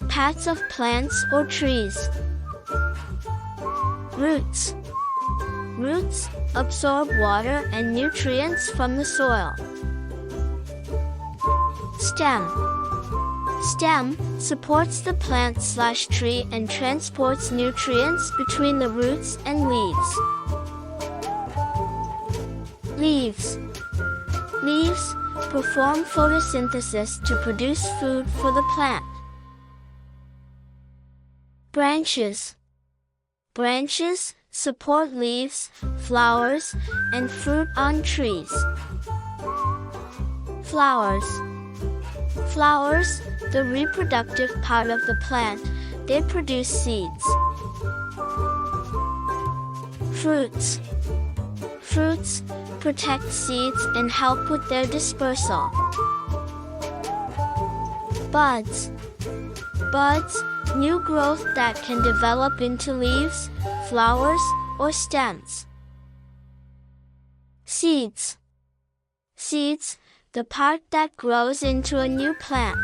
Pads of plants or trees. Roots. Roots absorb water and nutrients from the soil. Stem. Stem supports the plant/tree and transports nutrients between the roots and leaves. Leaves. Leaves perform photosynthesis to produce food for the plant. Branches. Branches support leaves, flowers, and fruit on trees. Flowers. Flowers, the reproductive part of the plant, they produce seeds. Fruits. Fruits protect seeds and help with their dispersal. Buds. Buds, new growth that can develop into leaves, flowers, or stems. Seeds. Seeds, the part that grows into a new plant.